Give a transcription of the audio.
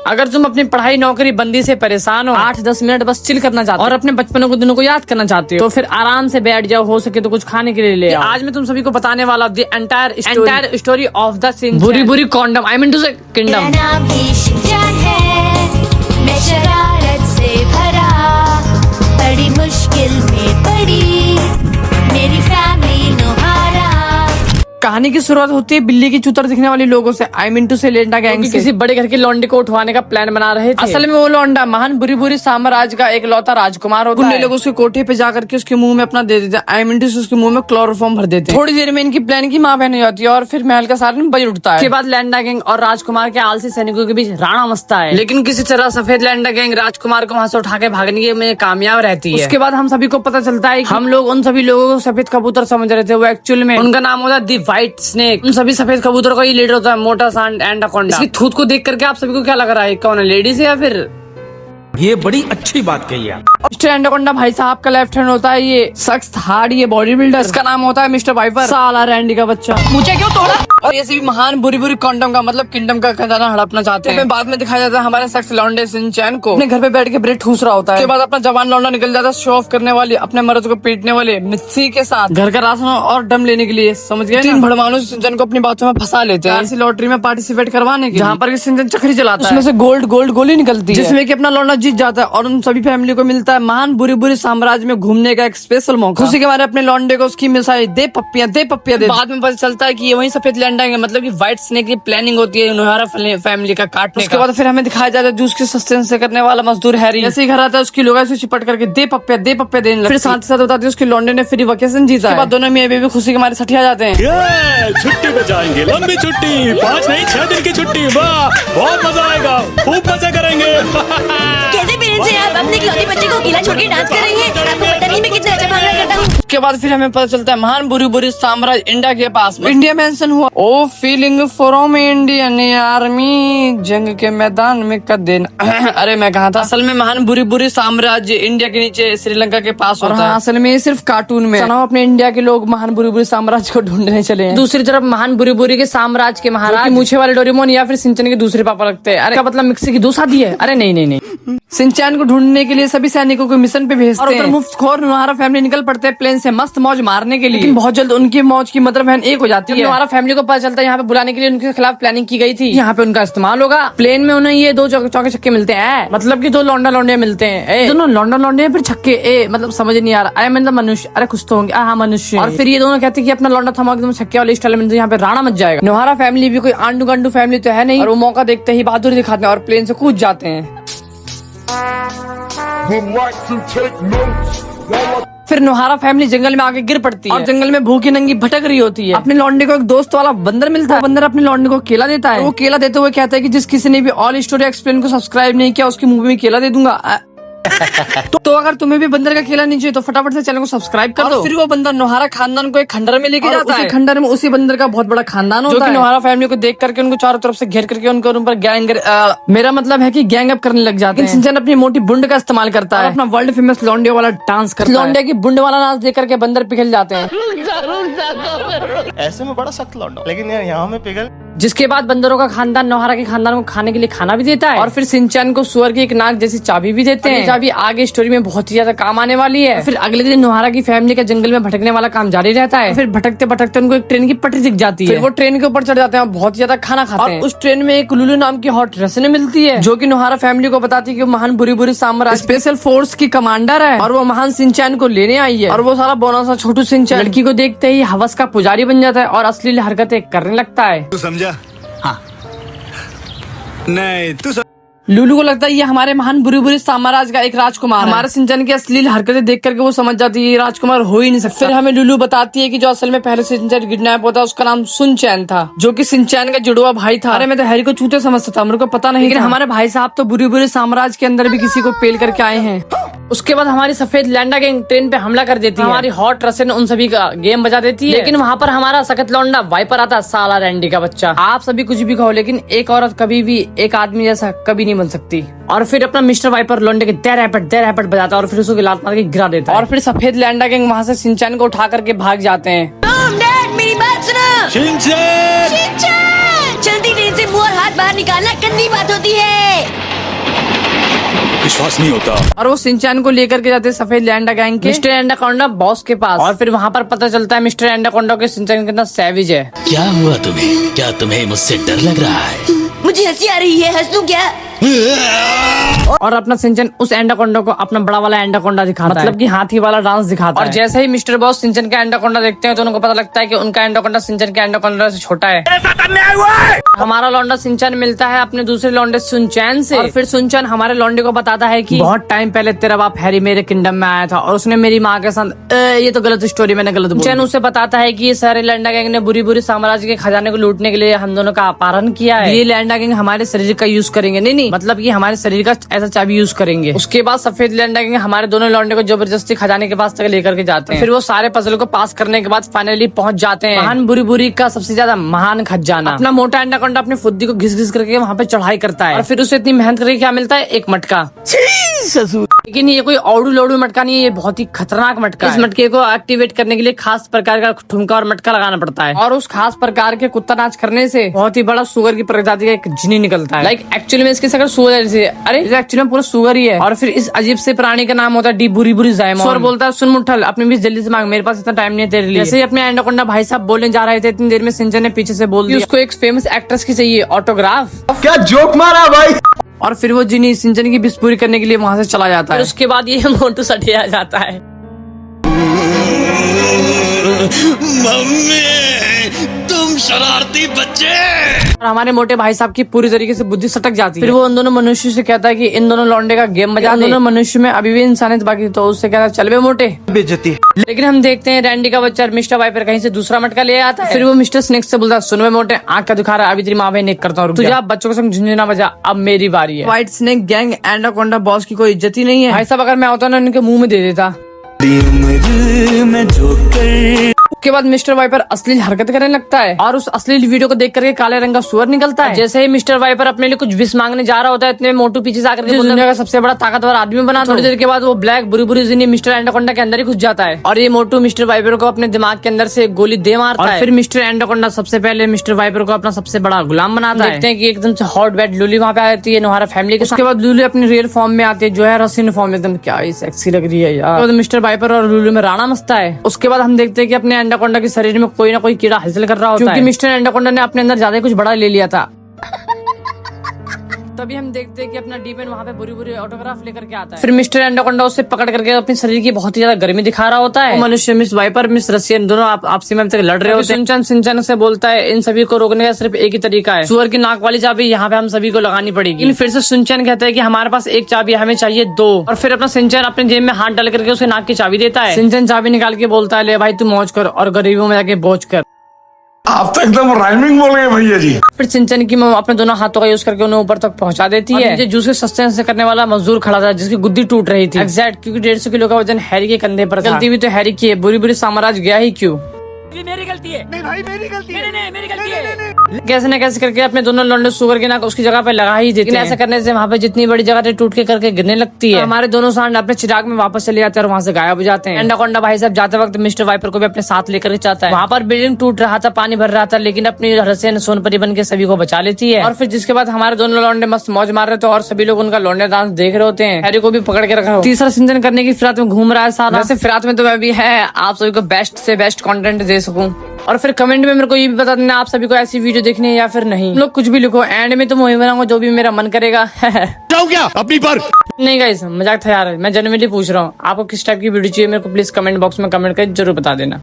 अगर तुम अपनी पढ़ाई नौकरी बंदी से परेशान हो, 8-10 मिनट बस चिल करना चाहते हो और अपने बचपनों को दिनों को याद करना चाहते हो, तो फिर आराम से बैठ जाओ, हो सके तो कुछ खाने के लिए ले आओ। आज मैं तुम सभी को बताने वाला the entire story of the Shinchan. बुरी बुरी कॉन्डम, आई मीन टू से किंगडम। मैं शरारत से भरा, बड़ी मुश्किल में पड़ी मेरी फैमिली नोहारा। कहानी की शुरुआत होती है बिल्ली की चूतर दिखने वाली लोगों से, आई मीन टू से लेंडा गैंग से। किसी बड़े घर के लौंडे को उठवाने का प्लान बना रहे थे। असल में वो लौंडा महान बुरी बुरी साम्राज्य का एक लौता राजकुमार होता है। लोग उसके कोठे पे जाकर के उसके मुंह में अपना दे देते, आई मीन टू से उसके मुंह में क्लोरोफॉर्म भर देते। थोड़ी देर में इनकी प्लान की माँ बहन हो जाती है और फिर महल का सारा बज उठता है। उसके बाद लैंडा गैंग और राजकुमार के आलसी सैनिकों के बीच राणा मचता है, लेकिन किसी तरह सफेद लैंडा गैंग राजकुमार को वहाँ से उठा के भागने में कामयाब रहती है। उसके बाद हम सभी को पता चलता है हम लोग उन सभी लोगों को सफेद कबूतर समझ रहे थे, वो एक्चुअल में उनका नाम होता है दी व्हाइट स्नेक। सभी सफेद कबूतर का ही लीडर होता है मोटा सा एंडाकोंडा। इसकी थूत को देख करके आप सभी को क्या लग रहा है, कौन है, लेडीज है या फिर? ये बड़ी अच्छी बात कही आप। मिस्टर एंडाकोंडा भाई साहब का लेफ्ट हैंड होता है ये सख्त हार्ड ये बॉडी बिल्डर, इसका नाम होता है मिस्टर वाइपर। साला रैंडी का बच्चा मुझे क्यों तोड़ा। और ये सभी महान बुरी बुरी कॉन्डम का मतलब किंगडम का खजाना हड़पना चाहते हैं। बाद में दिखाया जाता है हमारे सख्त लौंडे सिंचैन को अपने घर पे बैठ के ब्रेड ठूस रहा होता है। उसके बाद अपना जवान लौंडा निकल जाता है शो ऑफ करने वाली, अपने मर्द को पीटने वाले मित्सी के साथ घर का राशन और दम लेने के लिए, समझ गए। 3 भड़मानू सिंचैन को अपनी बातों में फंसा लेते हैं ऐसी लॉटरी में पार्टिसिपेट करवाने की, जहाँ पर सिंचैन चक्री चलाता है, उसमें से गोल्ड गोली निकलती है जिसमें कि अपना लौंडा जीत जाता है और उन सभी फैमिली को मिलता है महान बुरी बुरी साम्राज्य में घूमने का एक स्पेशल मौका। खुशी के बारे अपने लौंडे को उसकी मिसाई दे पप्पियां दे। बाद में पता चलता है कि ये वही सफेद लैंडा है, मतलब कि व्हाइट स्नेक की प्लानिंग होती है नोहारा फैमिली का काटने। उसके बाद फिर हमें दिखाया जाता है जूस के सस्टेंस से करने वाला मजदूर हैरी जैसे ही घर आता है उसकी लोग ऐसे चिपट करके दे पप्पिया देने लगते। फिर साथ ही साथ बताती है उसके लौंडे ने फ्री वेकेशन जीता है। दोनों मियां बीवी खुशी के मारे सठिया जाते हैं। छुट्टी पे जाएंगे, लंबी छुट्टी, 5 नहीं 6 दिन की छुट्टी। वाह बहुत मजा आएगा, खूब मजा करेंगे। कैसे पेरेंट्स हैं आप, अपने इकलौते बच्चे को अकेला छोड़ के डांस कर रही हैं? आपको पता नहीं मैं कितना अच्छा भांगड़ा करता हूँ। उसके बाद फिर हमें पता चलता है महान बुरी बुरी साम्राज्य इंडिया के पास इंडिया मेंशन हुआ। ओ फीलिंग फ्रॉम इंडियन आर्मी, जंग के मैदान में कद देना। अरे मैं कहा था, असल में महान बुरी बुरी साम्राज्य इंडिया के नीचे श्रीलंका के पास होता है। असल में ये सिर्फ कार्टून में अपने इंडिया के लोग महान बुरी बुरी साम्राज्य को ढूंढने चले हैं। दूसरी तरफ महान बुरी बुरी के साम्राज्य के महाराज मूछे वाले डोरेमोन या फिर सिंचैन के दूसरे पापा लगते हैं। अरे का मतलब मिक्सी की 2 शादी है? अरे नहीं। सिंचैन को ढूंढने के लिए सभी सैनिकों को मिशन पे भेजते हैं। मुफ्तखोर नोहारा फैमिली निकल पड़ते हैं प्लेन से मस्त मौज मारने के लिए, लेकिन बहुत जल्द उनकी मौज की मदर बहन एक हो जाती है। नोहारा फैमिली को पता चलता है यहाँ पे बुलाने के लिए उनके खिलाफ प्लानिंग की गई थी, यहाँ पे उनका इस्तेमाल होगा। प्लेन में उन्हें ये 2 चौके छक्के मिलते हैं, मतलब कि 2 लौंडे मिलते हैं। दोनों लौंडे फिर छक्के, मतलब समझ नहीं आ रहा। अरे मतलब मनुष्य, अरे कुछ तो होंगे, हाँ मनुष्य। और फिर ये दोनों कहते हैं कि अपना लौंडा थमा एकदम छक्के वाले स्टाइल में, यहाँ पे राणा मच जाएगा। नोहारा फैमिली भी कोई आंडू गंडू फैमिली तो है नहीं, और वो मौका देखते ही बहादुरी दिखाते हैं और प्लेन से कूद जाते हैं। फिर नोहारा फैमिली जंगल में आके गिर पड़ती है और जंगल में भूखी नंगी भटक रही होती है। अपने लौंडे को एक दोस्त वाला बंदर मिलता है। बंदर अपने लौंडे को केला देता है। वो केला देते हुए कहता है कि जिस किसी ने भी ऑल स्टोरी एक्सप्लेन को सब्सक्राइब नहीं किया उसकी मुंह में केला दे दूंगा। तो अगर तुम्हें भी बंदर का केला नहीं चाहिए तो फटाफट से चैनल को सब्सक्राइब कर दो। फिर वो बंदर नोहारा खानदान को एक खंडर में लेके जाता है। खंडर में उसी बंदर का बहुत बड़ा खानदान होता है, जो कि नोहारा फैमिली को देख करके उनको चारों तरफ से घेर करके उनके ऊपर मेरा मतलब है कि गैंग अप करने लग जाते हैं। सिंचैन अपनी मोटी बुंड का इस्तेमाल करता है, अपना वर्ल्ड फेमस लौंडे वाला डांस करता है। लौंडे की बुंड वाला डांस देख करके बंदर पिघल जाते हैं। ऐसे में बड़ा सख्त लौंडा, लेकिन यार यहाँ में पिघल। जिसके बाद बंदरों का खानदान नोहारा के खानदान को खाने के लिए खाना भी देता है और फिर सिंचैन को सुअर की एक नाक जैसी चाबी भी देते हैं। चाबी आगे स्टोरी में बहुत ही ज्यादा काम आने वाली है। फिर अगले दिन नोहारा की फैमिली का जंगल में भटकने वाला काम जारी रहता है। फिर भटकते भटकते उनको एक ट्रेन की पटरी दिख जाती है। फिर वो ट्रेन के ऊपर चढ़ जाते हैं और बहुत ज्यादा खाना खाते हैं। उस ट्रेन में एक लुलू नाम की हॉट रसने मिलती है, जो कि नोहारा फैमिली को बताती है कि वो महान बुरी बुरी साम्राज्य स्पेशल फोर्स की कमांडर है और वो महान सिंचैन को लेने आई है। और वो सारा बोना सा छोटू सिंचैन लड़की को देखते ही हवस का पुजारी बन जाता है और अश्लील हरकतें करने लगता है। तू समझा? हाँ नहीं तू लुलू को लगता है ये हमारे महान बुरी बुरी साम्राज्य का एक राजकुमार। हमारे सिंचैन की अश्लील हरकतें देख करके वो समझ जाती है ये राजकुमार हो ही नहीं सकता। फिर हमें लुलू बताती है कि जो असल में पहले सिंचैन किडनैप होता है उसका नाम सुनचैन था, जो कि सिंचैन का जुड़वा भाई था। अरे मैं तो हैरी को चूते समझता था, मेरे को पता नहीं, लेकिन हमारे भाई साहब तो बुरी बुरी साम्राज्य के अंदर भी किसी को पेल करके आए हैं। उसके बाद हमारी सफेद लैंडा गैंग ट्रेन पे हमला कर देती है। हमारी हॉट रसन उन सभी का गेम बजा देती है, लेकिन वहाँ पर हमारा सखत लौंडा वाइपर आता है, साला रैंडी का बच्चा। आप सभी कुछ भी कहो, लेकिन एक औरत कभी भी एक आदमी जैसा कभी नहीं बन सकती। और फिर अपना मिस्टर वाइपर लौंडे के दे रैपट बजाता है और फिर उसको लात मार के गिरा देता है। और फिर सफेद लैंडा गैंग वहाँ से सिंचैन को उठा करके भाग जाते हैं। मेरी बात सुनो। शिनचैन! चलती ट्रेन से मुंह और हाथ बाहर निकालना गंदी बात होती है। विश्वास नहीं होता। और वो सिंचैन को लेकर के जाते हैं सफेद लैंडा गैंग के मिस्टर एंडाकोंडा बॉस के पास, और फिर वहाँ पर पता चलता है मिस्टर एंडाकोंडा के सिंचैन कितना सैविज है। क्या हुआ तुम्हें? क्या तुम्हें मुझसे डर लग रहा है? मुझे हंसी आ रही है, हंस दूं क्या? और अपना सिंचन उस एंडाकोंडा को अपना बड़ा वाला एंडाकोंडा दिखाता है, मतलब कि हाथी वाला डांस दिखाता है। और जैसे ही मिस्टर बॉस सिंचन का एंडाकोंडा देखते हैं तो उनको पता लगता है कि उनका एंडाकोंडा सिंचन के एंडाकोंडा से छोटा है। हमारा लौंडा सिंचन मिलता है अपने दूसरे लौंडे सुनचैन से, और फिर सुनचैन हमारे लौंडे को बताता है कि बहुत टाइम पहले तेरा बाप हैरी मेरे किंगडम में आया था और उसने मेरी माँ के साथ ये तो गलत स्टोरी, मैंने गलत बोला। सुनचैन उसे बताता है कि ये सारे लैंडा गैंग ने बुरी बुरी साम्राज्य के खजाने को लूटने के लिए हम दोनों का अपहरण किया है। ये लैंडा गैंग हमारे शरीर का यूज करेंगे, नहीं मतलब कि हमारे शरीर का ऐसा चाबी यूज करेंगे। उसके बाद सफेद लैंडा गैंग हमारे दोनों लौंडे को जबरदस्ती खजाने के पास तक लेकर के जाते हैं। फिर वो सारे पजल को पास करने के बाद फाइनली पहुंच जाते हैं महान बुरी बुरी का सबसे ज्यादा महान खजाना। अपना मोटा एंडाकोंडा अपनी फुद्दी को घिस घिस करके वहाँ पे चढ़ाई करता है, और फिर उसे इतनी मेहनत करके क्या मिलता है? एक मटका। लेकिन ये कोई औडू लोडू मटका नहीं है, ये बहुत ही खतरनाक मटका है। इस मटके को एक्टिवेट करने के लिए खास प्रकार का ठुमका और मटका लगाना पड़ता है, और उस खास प्रकार के कुत्ता नाच करने से बहुत ही बड़ा सुगर की प्रजाति का एक जिनी निकलता है। लाइक एक्चुअली में इसकी शक्ल सुगर जैसी है, अरे एक्चुअली में पूरा सुगर ही है। और फिर इस अजीब से प्राणी का नाम होता है डी बुरी बुरी जायमोन। सुअर बोलता है सुन मुठल अपनी भी जल्दी से मांग, मेरे पास इतना टाइम नहीं है तेरे लिए। जैसे ही अपने एंडाकोंडा भाई साहब बोलने जा रहे थे इतनी देर में सिंचन ने पीछे से बोल दिया उसको एक फेमस एक्ट्रेस की चाहिए ऑटोग्राफ। क्या जोक मारा भाई। और फिर वो जिनी सिंचन की विश पूरी करने के लिए वहाँ से चला जाता है। उसके बाद ये मोटू सटिया जाता है। मम्मी, तुम शरारती बच्चे। और हमारे मोटे भाई साहब की पूरी तरीके से बुद्धि सटक जाती है। फिर वो उन दोनों मनुष्य से कहता है कि इन दोनों लौंडे का गेम मजा। दोनों मनुष्य में अभी भी इंसानियत बाकी, तो उससे कहता है चल बे मोटे बेइज्जती। लेकिन हम देखते हैं रैंडी का बच्चा मिस्टर वाइपर कहीं से दूसरा मटका ले आता है। फिर वो मिस्टर स्नेक से बोलता है सुन बे मोटे, आँख का दिखा रहा है, अभी तेरी माँ बहन नेक करता हूँ, तुझे आप बच्चों के संग झुंझुना बजा, अब मेरी बारी है। व्हाइट स्नेक गैंग एंडाकोंडा बॉस की कोई इज्जत ही नहीं है। भाई साहब अगर मैं होता ना उनके मुंह में दे देता। उसके बाद मिस्टर वाइपर अश्लील हरकत करने लगता है, और उस अश्लील वीडियो को देख करके काले रंग का सुअर निकलता है। जैसे ही मिस्टर वाइपर अपने लिए कुछ विश मांगने जा रहा होता है इतने मोटू पीछे से आकर दुनिया का सबसे बड़ा ताकतवर आदमी बना। थोड़ी देर के बाद वो ब्लैक बुरी बुरी जिनी मिस्टर एंडाकोंडा के अंदर ही घुस जाता है, और ये मोटू मिस्टर वाइपर को अपने दिमाग के अंदर से गोली दे मारता है। फिर मिस्टर एंडाकोंडा सबसे पहले मिस्टर वाइपर को अपना सबसे बड़ा गुलाम बनाता है। देखते हैं कि एकदम से हॉट बैट लूली वहाँ पे आ जाती है नोहारा फैमिली के। उसके बाद लूली अपनी रियल फॉर्म में आती है, जो है रसीन फॉर्म में, एकदम क्या सेक्सी लग रही है यार। मिस्टर वाइपर और लूली में राणा मस्ता है। उसके बाद हम देखते हैं कि अपने एंडाकोंडा के शरीर में कोई ना कोई कीड़ा हलचल कर रहा होता है, क्योंकि मिस्टर एंडाकोंडा ने अपने अंदर ज्यादा कुछ बड़ा ले लिया था। तभी हम देखते हैं कि अपना डीपेन वहाँ पे बुरी बुरी ऑटोग्राफ लेकर के आता है। फिर मिस्टर एंडाकोंडा उससे पकड़ करके अपने शरीर की बहुत ही ज्यादा गर्मी दिखा रहा होता है। मनुष्य मिस वाइपर मिस रशियन दोनों आपसी में लड़ रहे होते हैं। सिंचन से बोलता है इन सभी को रोकने का सिर्फ एक ही तरीका है, सुअर की नाक वाली चाबी यहाँ पे हम सभी को लगानी पड़ेगी। फिर से सिंचन कहता है कि हमारे पास एक चाबी, हमें चाहिए दो। और फिर अपना सिंचन अपने जेब में हाथ डाल करके उसके नाक की चाबी देता है। सिंचन चाबी निकाल के बोलता है ले भाई तू मौज कर और गरीबों में जाके बोझ कर। आप तो एकदम राइमिंग बोल गए भैया जी। फिर सिंचन की मम्मा अपने दोनों हाथों का यूज करके उन्हें ऊपर तक पहुंचा देती है। नीचे जूस के सस्टेंस से करने वाला मजदूर खड़ा था जिसकी गुद्दी टूट रही थी एग्जैक्ट, क्योंकि 150 किलो का वजन हैरी के कंधे पर था। गलती भी तो हैरी की है, बुरी बुरी साम्राज्य गया ही क्यों? मेरी गलती है। नहीं भाई मेरी गलती है। नहीं मेरी गलती है। कैसे न कैसे करके अपने दोनों लौंडे सुअर के नाक उसकी जगह पे लगा ही देते हैं। ऐसा करने से वहाँ पे जितनी बड़ी जगह टूट के करके गिरने लगती है। हमारे दोनों सांड अपने चिराग में वापस चले जाते हैं और वहाँ से गायब हो जाते हैं। एंडाकोंडा भाई साहब जाते वक्त मिस्टर वाइपर को भी अपने साथ लेकर जाता है। वहाँ पर बिल्डिंग टूट रहा था, पानी भर रहा था, लेकिन अपनी रसियन सोनपरी बन के सभी को बचा लेती है। और फिर जिसके बाद हमारे दोनों लौंडे मस्त मौज मार रहे थे और सभी लोग उनका लौंडे डांस देख रहे होते हैं। हैरी को भी पकड़ के रखा। तीसरा सिंचन करने की फिरात में घूम रहा है सारा। वैसे फिरात में तो मैं भी है आप सभी को बेस्ट से बेस्ट कंटेंट दे सकूं। और फिर कमेंट में मेरे को ये भी बता देना आप सभी को ऐसी वीडियो देखनी है या फिर नहीं। लोग कुछ भी लिखो, एंड में तो वही बनाऊंगा जो भी मेरा मन करेगा। जाओ क्या अपनी पर? नहीं गाइस मजाक था यार, मैं जेन्युइनली पूछ रहा हूँ आपको किस टाइप की वीडियो चाहिए, मेरे को प्लीज कमेंट बॉक्स में कमेंट कर जरूर बता देना।